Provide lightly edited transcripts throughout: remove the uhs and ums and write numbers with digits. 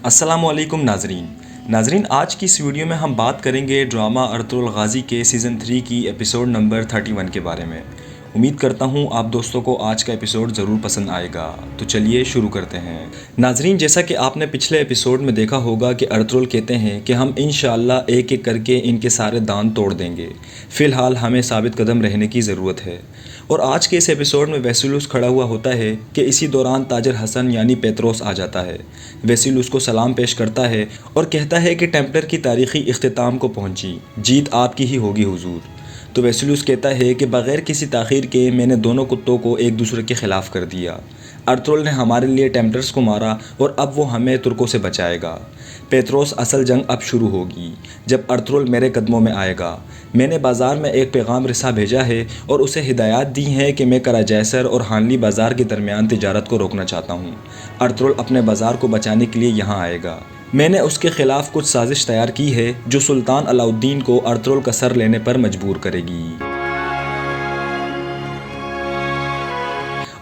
السلام علیکم ناظرین آج کی اس ویڈیو میں ہم بات کریں گے ڈرامہ ارطغرل غازی کے سیزن 3 کی ایپیسوڈ نمبر 31 کے بارے میں۔ امید کرتا ہوں آپ دوستوں کو آج کا ایپیسوڈ ضرور پسند آئے گا، تو چلیے شروع کرتے ہیں۔ ناظرین، جیسا کہ آپ نے پچھلے ایپیسوڈ میں دیکھا ہوگا کہ ارطغرل کہتے ہیں کہ ہم انشاءاللہ ایک ایک کر کے ان کے سارے دان توڑ دیں گے، فی الحال ہمیں ثابت قدم رہنے کی ضرورت ہے۔ اور آج کے اس ایپیسوڈ میں ویسیلوس کھڑا ہوا ہوتا ہے کہ اسی دوران تاجر حسن یعنی پیتروس آ جاتا ہے۔ ویسیلوس کو سلام پیش کرتا ہے اور کہتا ہے کہ ٹیمپلر کی تاریخی اختتام کو پہنچی، جیت آپ کی ہی ہوگی حضور۔ تو ویسیلوس کہتا ہے کہ بغیر کسی تاخیر کے میں نے دونوں کتوں کو ایک دوسرے کے خلاف کر دیا۔ ارطغرل نے ہمارے لیے ٹیمپلرز کو مارا اور اب وہ ہمیں ترکوں سے بچائے گا۔ پیتروس، اصل جنگ اب شروع ہوگی جب ارطغرل میرے قدموں میں آئے گا۔ میں نے بازار میں ایک پیغام رساں بھیجا ہے اور اسے ہدایات دی ہیں کہ میں کراجیسر اور ہانلی بازار کے درمیان تجارت کو روکنا چاہتا ہوں۔ ارطغرل اپنے بازار کو بچانے کے لیے یہاں آئے گا۔ میں نے اس کے خلاف کچھ سازش تیار کی ہے جو سلطان علاء الدین کو ارطغرل کا سر لینے پر مجبور کرے گی۔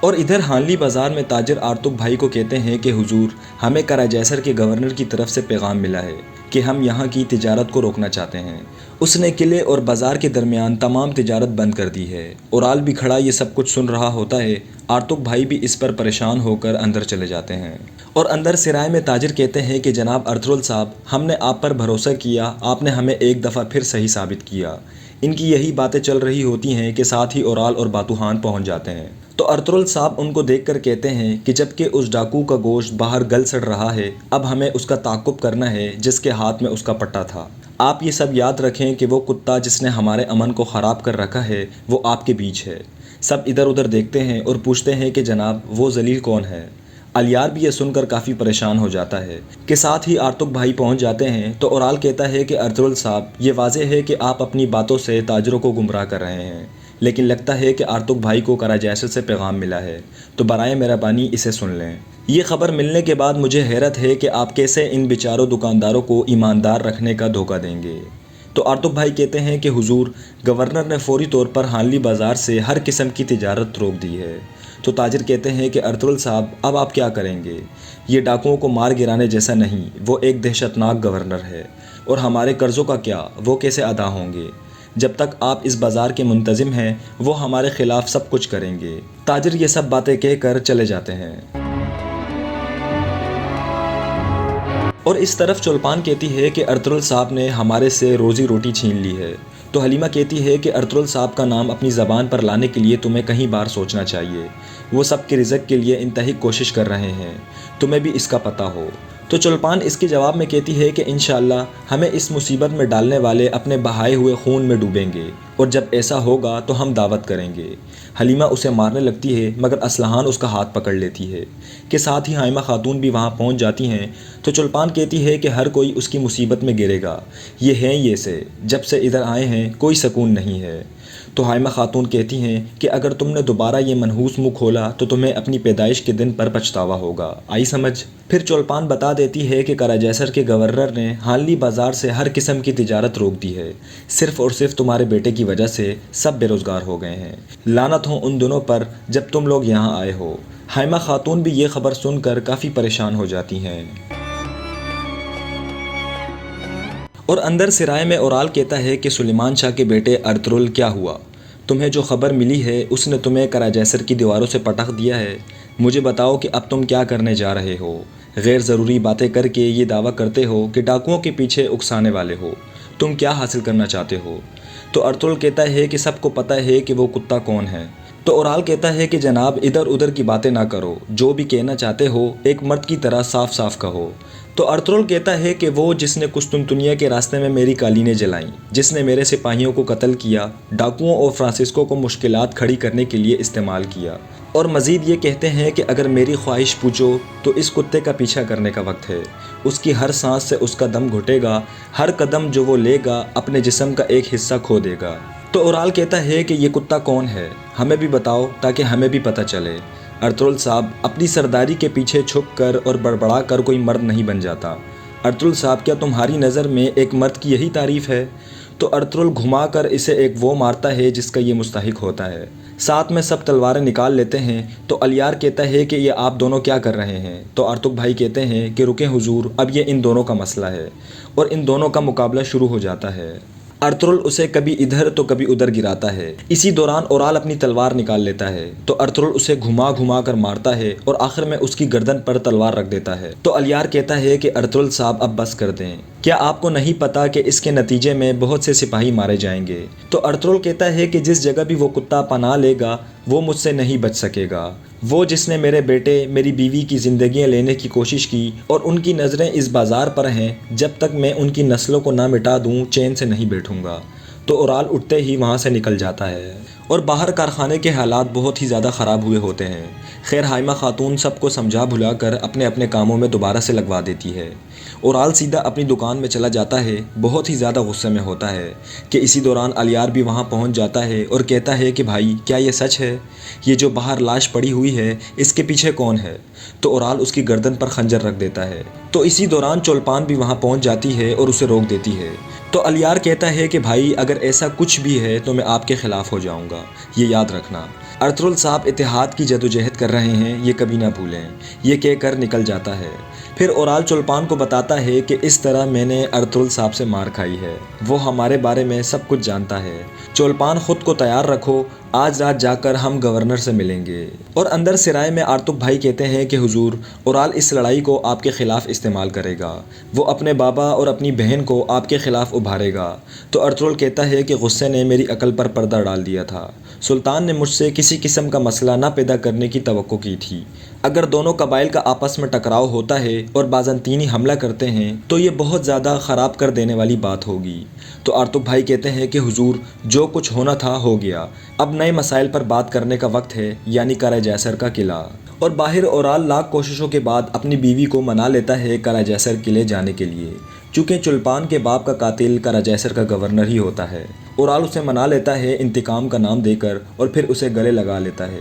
اور ادھر ہانلی بازار میں تاجر آرتک بھائی کو کہتے ہیں کہ حضور، ہمیں کراجیسر کے گورنر کی طرف سے پیغام ملا ہے کہ ہم یہاں کی تجارت کو روکنا چاہتے ہیں۔ اس نے قلعے اور بازار کے درمیان تمام تجارت بند کر دی ہے۔ اورال بھی کھڑا یہ سب کچھ سن رہا ہوتا ہے۔ آرتک بھائی بھی اس پر پریشان ہو کر اندر چلے جاتے ہیں۔ اور اندر سرائے میں تاجر کہتے ہیں کہ جناب ارطغرل صاحب، ہم نے آپ پر بھروسہ کیا، آپ نے ہمیں ایک دفعہ پھر صحیح ثابت کیا۔ ان کی یہی باتیں چل رہی ہوتی ہیں کہ ساتھ ہی اورال اور باتوحان پہنچ جاتے ہیں۔ تو ارطغرل صاحب ان کو دیکھ کر کہتے ہیں کہ جب کہ اس ڈاکو کا گوشت باہر گل سڑ رہا ہے، اب ہمیں اس کا تعاقب کرنا ہے جس کے ہاتھ میں اس کا پٹا تھا۔ آپ یہ سب یاد رکھیں کہ وہ کتا جس نے ہمارے امن کو خراب کر رکھا ہے وہ آپ کے بیچ ہے۔ سب ادھر ادھر دیکھتے ہیں اور پوچھتے ہیں کہ جناب وہ ذلیل کون ہے؟ الیار بھی یہ سن کر کافی پریشان ہو جاتا ہے کہ ساتھ ہی آرتک بھائی پہنچ جاتے ہیں۔ تو اورال کہتا ہے کہ ارطغرل صاحب، یہ واضح ہے کہ آپ اپنی باتوں سے تاجروں کو گمراہ کر رہے ہیں، لیکن لگتا ہے کہ آرتک بھائی کو کراجیسر سے پیغام ملا ہے، تو برائے مہربانی اسے سن لیں۔ یہ خبر ملنے کے بعد مجھے حیرت ہے کہ آپ کیسے ان بیچاروں دکانداروں کو ایماندار رکھنے کا دھوکہ دیں گے۔ تو آرتک بھائی کہتے ہیں کہ حضور، گورنر نے فوری طور پر ہانلی بازار سے ہر قسم کی تجارت روک دی ہے۔ تو تاجر کہتے ہیں کہ ارطغرل صاحب، اب آپ کیا کریں گے؟ یہ ڈاکوؤں کو مار گرانے جیسا نہیں، وہ ایک دہشتناک گورنر ہے۔ اور ہمارے قرضوں کا کیا، وہ کیسے ادا ہوں گے؟ جب تک آپ اس بازار کے منتظم ہیں وہ ہمارے خلاف سب کچھ کریں گے۔ تاجر یہ سب باتیں کہہ کر چلے جاتے ہیں۔ اور اس طرف چولپان کہتی ہے کہ ارطغرل صاحب نے ہمارے سے روزی روٹی چھین لی ہے۔ تو حلیمہ کہتی ہے کہ ارطغرل صاحب کا نام اپنی زبان پر لانے کے لیے تمہیں کہیں بار سوچنا چاہیے، وہ سب کے رزق کے لیے انتہائی کوشش کر رہے ہیں، تمہیں بھی اس کا پتہ ہو۔ تو چولپان اس کے جواب میں کہتی ہے کہ انشاءاللہ ہمیں اس مصیبت میں ڈالنے والے اپنے بہائے ہوئے خون میں ڈوبیں گے، اور جب ایسا ہوگا تو ہم دعوت کریں گے۔ حلیمہ اسے مارنے لگتی ہے مگر اصلحان اس کا ہاتھ پکڑ لیتی ہے کہ ساتھ ہی حائمہ خاتون بھی وہاں پہنچ جاتی ہیں۔ تو چولپان کہتی ہے کہ ہر کوئی اس کی مصیبت میں گرے گا، یہ ہیں یہ سے، جب سے ادھر آئے ہیں کوئی سکون نہیں ہے۔ تو حائمہ خاتون کہتی ہیں کہ اگر تم نے دوبارہ یہ منحوس منہ کھولا تو تمہیں اپنی پیدائش کے دن پر پچھتاوا ہوگا، آئی سمجھ؟ پھر چولپان بتا دیتی ہے کہ کراجیسر کے گورنر نے ہانلی بازار سے ہر قسم کی تجارت روک دی ہے، صرف اور صرف تمہارے بیٹے کی وجہ سے سب بے روزگار ہو گئے ہیں۔ لعنت ہو ان دنوں پر جب تم لوگ یہاں آئے ہو۔ حائمہ خاتون بھی یہ خبر سن کر کافی پریشان ہو جاتی ہیں۔ اور اندر سرائے میں اورال کہتا ہے کہ سلیمان شاہ کے بیٹے ارطغرل، کیا ہوا؟ تمہیں جو خبر ملی ہے اس نے تمہیں کراجیسر کی دیواروں سے پٹخ دیا ہے۔ مجھے بتاؤ کہ اب تم کیا کرنے جا رہے ہو؟ غیر ضروری باتیں کر کے یہ دعویٰ کرتے ہو کہ ڈاکوؤں کے پیچھے اکسانے والے ہو، تم کیا حاصل کرنا چاہتے ہو؟ تو ارطغرل کہتا ہے کہ سب کو پتہ ہے کہ وہ کتا کون ہے۔ تو اورال کہتا ہے کہ جناب ادھر ادھر کی باتیں نہ کرو، جو بھی کہنا چاہتے ہو ایک مرد کی طرح صاف صاف کہو۔ تو ارطغرل کہتا ہے کہ وہ جس نے قسطنطنیہ کے راستے میں میری قالینیں جلائیں، جس نے میرے سپاہیوں کو قتل کیا، ڈاکوؤں اور فرانسسکو کو مشکلات کھڑی کرنے کے لیے استعمال کیا۔ اور مزید یہ کہتے ہیں کہ اگر میری خواہش پوچھو تو اس کتے کا پیچھا کرنے کا وقت ہے، اس کی ہر سانس سے اس کا دم گھٹے گا، ہر قدم جو وہ لے گا اپنے جسم کا ایک حصہ کھو دے گا۔ تو اورال کہتا ہے کہ یہ کتا کون ہے، ہمیں بھی بتاؤ تاکہ ہمیں بھی پتہ چلے۔ ارطغرل صاحب، اپنی سرداری کے پیچھے چھپ کر اور بڑبڑا کر کوئی مرد نہیں بن جاتا۔ ارطغرل صاحب، کیا تمہاری نظر میں ایک مرد کی یہی تعریف ہے؟ تو ارطغرل گھما کر اسے ایک وہ مارتا ہے جس کا یہ مستحق ہوتا ہے۔ ساتھ میں سب تلواریں نکال لیتے ہیں تو الیار کہتا ہے کہ یہ آپ دونوں کیا کر رہے ہیں؟ تو ارطغرل بھائی کہتے ہیں کہ رکیں حضور، اب یہ ان دونوں کا مسئلہ ہے، اور ان دونوں کا مقابلہ شروع ہو جاتا ہے۔ ارطغرل اسے کبھی ادھر تو کبھی ادھر گراتا ہے۔ اسی دوران اورال اپنی تلوار نکال لیتا ہے تو ارطغرل اسے گھما گھما کر مارتا ہے اور آخر میں اس کی گردن پر تلوار رکھ دیتا ہے۔ تو الیار کہتا ہے کہ ارطغرل صاحب اب بس کر دیں، کیا آپ کو نہیں پتا کہ اس کے نتیجے میں بہت سے سپاہی مارے جائیں گے؟ تو ارطغرل کہتا ہے کہ جس جگہ بھی وہ کتا پناہ لے گا وہ مجھ سے نہیں بچ سکے گا۔ وہ جس نے میرے بیٹے میری بیوی کی زندگیاں لینے کی کوشش کی اور ان کی نظریں اس بازار پر ہیں، جب تک میں ان کی نسلوں کو نہ مٹا دوں چین سے نہیں بیٹھوں گا۔ تو اورال اٹھتے ہی وہاں سے نکل جاتا ہے اور باہر کارخانے کے حالات بہت ہی زیادہ خراب ہوئے ہوتے ہیں۔ خیر حائمہ خاتون سب کو سمجھا بھلا کر اپنے اپنے کاموں میں دوبارہ سے لگوا دیتی ہے۔ اورال سیدھا اپنی دکان میں چلا جاتا ہے، بہت ہی زیادہ غصے میں ہوتا ہے کہ اسی دوران الیار بھی وہاں پہنچ جاتا ہے اور کہتا ہے کہ بھائی کیا یہ سچ ہے؟ یہ جو باہر لاش پڑی ہوئی ہے اس کے پیچھے کون ہے؟ تو اورال اس کی گردن پر خنجر رکھ دیتا ہے۔ تو اسی دوران چولپان بھی وہاں پہنچ جاتی ہے اور اسے روک دیتی ہے۔ تو الیار کہتا ہے کہ بھائی اگر ایسا کچھ بھی ہے تو میں آپ کے خلاف ہو جاؤں گا، یہ یاد رکھنا۔ ارطغرل صاحب اتحاد کی جدوجہد کر رہے ہیں، یہ کبھی نہ بھولیں، یہ کہہ کر نکل جاتا ہے۔ پھر اورال چولپان کو بتاتا ہے کہ اس طرح میں نے ارطغرل صاحب سے مار کھائی ہے، وہ ہمارے بارے میں سب کچھ جانتا ہے۔ چولپان خود کو تیار رکھو، آج رات جا کر ہم گورنر سے ملیں گے۔ اور اندر سرائے میں ارطغرل بھائی کہتے ہیں کہ حضور، اورال اس لڑائی کو آپ کے خلاف استعمال کرے گا، وہ اپنے بابا اور اپنی بہن کو آپ کے خلاف ابھارے گا۔ تو ارطغرل کہتا ہے کہ غصے نے میری عقل پر پردہ ڈال دیا تھا، سلطان نے مجھ سے کسی قسم کا مسئلہ نہ پیدا کرنے کی توقع کی تھی۔ اگر دونوں قبائل کا آپس میں ٹکراؤ ہوتا ہے اور بازنطینی حملہ کرتے ہیں تو یہ بہت زیادہ خراب کر دینے والی بات ہوگی۔ تو ارطغرل بھائی کہتے ہیں کہ حضور، جو کچھ ہونا تھا ہو گیا، اب نئے مسائل پر بات کرنے کا وقت ہے، یعنی قلعہ جیسر کا قلعہ۔ اور باہر اورال لاکھ کوششوں کے بعد اپنی بیوی کو منا لیتا ہے قلعہ جیسر قلعے جانے کے لیے، چونکہ چولپان کے باپ کا قاتل قلعہ جیسر کا گورنر ہی ہوتا ہے۔ اورال اسے منا لیتا ہے انتقام کا نام دے کر اور پھر اسے گلے لگا لیتا ہے۔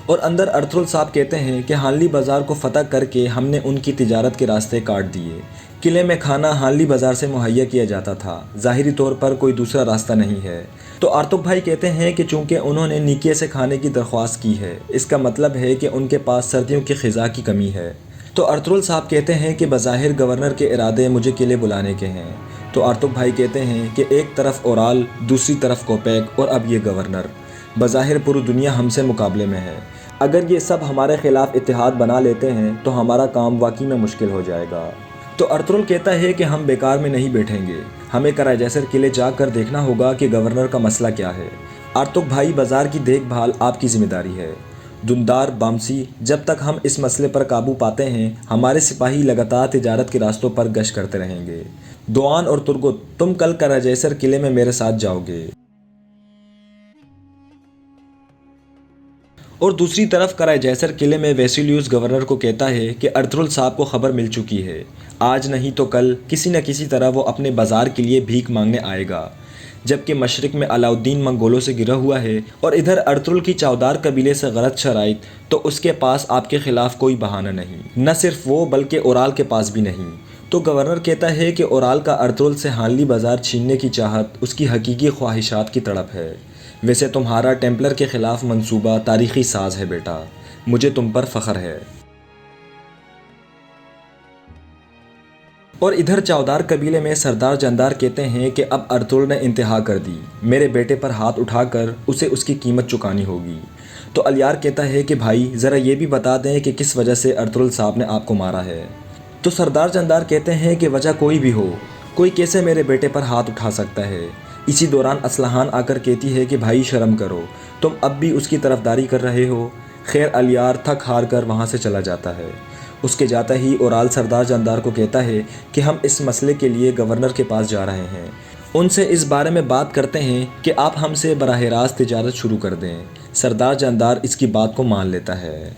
اور اندر ارطغرل صاحب کہتے ہیں کہ ہانلی بازار کو فتح کر کے ہم نے ان کی تجارت کے راستے کاٹ دیے۔ قلعے میں کھانا ہانلی بازار سے مہیا کیا جاتا تھا، ظاہری طور پر کوئی دوسرا راستہ نہیں ہے۔ تو ارطغرل بھائی کہتے ہیں کہ چونکہ انہوں نے نیکیے سے کھانے کی درخواست کی ہے، اس کا مطلب ہے کہ ان کے پاس سردیوں کی غذا کی کمی ہے۔ تو ارطغرل صاحب کہتے ہیں کہ بظاہر گورنر کے ارادے مجھے قلعے بلانے کے ہیں۔ تو ارطغرل بھائی کہتے ہیں کہ ایک طرف اورال، دوسری طرف کوپیک اور اب یہ گورنر، بظاہر پوری دنیا ہم سے مقابلے میں ہے۔ اگر یہ سب ہمارے خلاف اتحاد بنا لیتے ہیں تو ہمارا کام واقعی میں مشکل ہو جائے گا۔ تو ارطغرل کہتا ہے کہ ہم بیکار میں نہیں بیٹھیں گے، ہمیں قلعہ جیسر قلعے جا کر دیکھنا ہوگا کہ گورنر کا مسئلہ کیا ہے۔ ارطغرل بھائی، بازار کی دیکھ بھال آپ کی ذمہ داری ہے۔ دندار بامسی، جب تک ہم اس مسئلے پر قابو پاتے ہیں ہمارے سپاہی لگاتار تجارت کے راستوں پر گشت کرتے رہیں گے۔ دوان اور ترگت، تم کل قلعہ جیسر قلعے میں میرے ساتھ جاؤ گے۔ اور دوسری طرف قلعہ جیسر قلعے میں ویسیلیوس گورنر کو کہتا ہے کہ ارطغرل صاحب کو خبر مل چکی ہے، آج نہیں تو کل کسی نہ کسی طرح وہ اپنے بازار کے لیے بھیک مانگنے آئے گا۔ جبکہ مشرق میں علاؤالدین منگولوں سے گرا ہوا ہے اور ادھر ارطغرل کی چاودار قبیلے سے غلط شرائط، تو اس کے پاس آپ کے خلاف کوئی بہانہ نہیں، نہ صرف وہ بلکہ اورال کے پاس بھی نہیں۔ تو گورنر کہتا ہے کہ اورال کا ارطغرل سے ہانلی بازار چھیننے کی چاہت اس کی حقیقی خواہشات کی تڑپ ہے۔ ویسے تمہارا ٹیمپلر کے خلاف منصوبہ تاریخی ساز ہے بیٹا، مجھے تم پر فخر ہے۔ اور ادھر چاودار قبیلے میں سردار جاندار کہتے ہیں کہ اب ارطغرل نے انتہا کر دی، میرے بیٹے پر ہاتھ اٹھا کر اسے اس کی قیمت چکانی ہوگی۔ تو الیار کہتا ہے کہ بھائی ذرا یہ بھی بتا دیں کہ کس وجہ سے ارطغرل صاحب نے آپ کو مارا ہے۔ تو سردار جاندار کہتے ہیں کہ وجہ کوئی بھی ہو، کوئی کیسے میرے بیٹے پر ہاتھ اٹھا سکتا ہے۔ اسی دوران اسلحان آ کر کہتی ہے کہ بھائی شرم کرو، تم اب بھی اس کی طرفداری کر رہے ہو۔ خیر الیار تھک ہار کر وہاں سے چلا جاتا ہے۔ اس کے جاتا ہی اورال سردار جاندار کو کہتا ہے کہ ہم اس مسئلے کے لیے گورنر کے پاس جا رہے ہیں، ان سے اس بارے میں بات کرتے ہیں کہ آپ ہم سے براہ راست تجارت شروع کر دیں۔ سردار جاندار اس کی بات کو مان لیتا ہے۔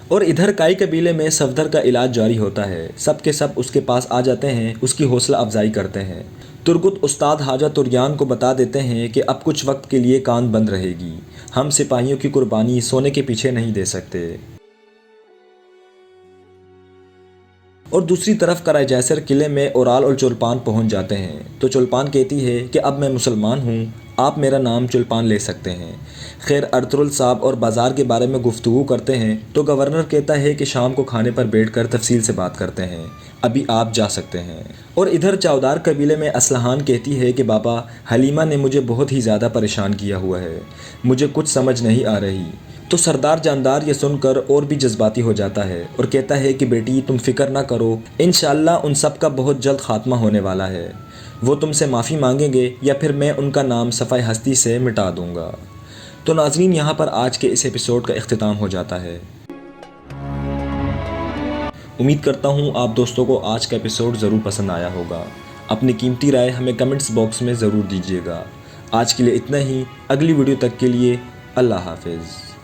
اور ادھر کائی قبیلے میں صفدر کا علاج جاری ہوتا ہے، سب کے سب اس کے پاس آ جاتے ہیں، اس کی حوصلہ افزائی کرتے ہیں۔ ترگت استاد حاجہ تریان کو بتا دیتے ہیں کہ اب کچھ وقت کے لیے کان بند رہے گی، ہم سپاہیوں کی قربانی سونے کے پیچھے نہیں دے سکتے۔ اور دوسری طرف قلعہ جیسر قلعے میں اورال اور چولپان پہنچ جاتے ہیں تو چولپان کہتی ہے کہ اب میں مسلمان ہوں، آپ میرا نام چولپان لے سکتے ہیں۔ خیر ارطغرل صاحب اور بازار کے بارے میں گفتگو کرتے ہیں تو گورنر کہتا ہے کہ شام کو کھانے پر بیٹھ کر تفصیل سے بات کرتے ہیں، ابھی آپ جا سکتے ہیں۔ اور ادھر چاودار قبیلے میں اسلحان کہتی ہے کہ بابا حلیمہ نے مجھے بہت ہی زیادہ پریشان کیا ہوا ہے، مجھے کچھ سمجھ نہیں آ رہی۔ تو سردار جاندار یہ سن کر اور بھی جذباتی ہو جاتا ہے اور کہتا ہے کہ بیٹی تم فکر نہ کرو، انشاءاللہ ان سب کا بہت جلد خاتمہ ہونے والا ہے، وہ تم سے معافی مانگیں گے یا پھر میں ان کا نام صفحہ ہستی سے مٹا دوں گا۔ تو ناظرین یہاں پر آج کے اس ایپیسوڈ کا اختتام ہو جاتا ہے۔ امید کرتا ہوں آپ دوستوں کو آج کا ایپیسوڈ ضرور پسند آیا ہوگا۔ اپنی قیمتی رائے ہمیں کمنٹس باکس میں ضرور دیجیے گا۔ آج کے لیے اتنا ہی، اگلی ویڈیو تک کے لیے اللہ حافظ۔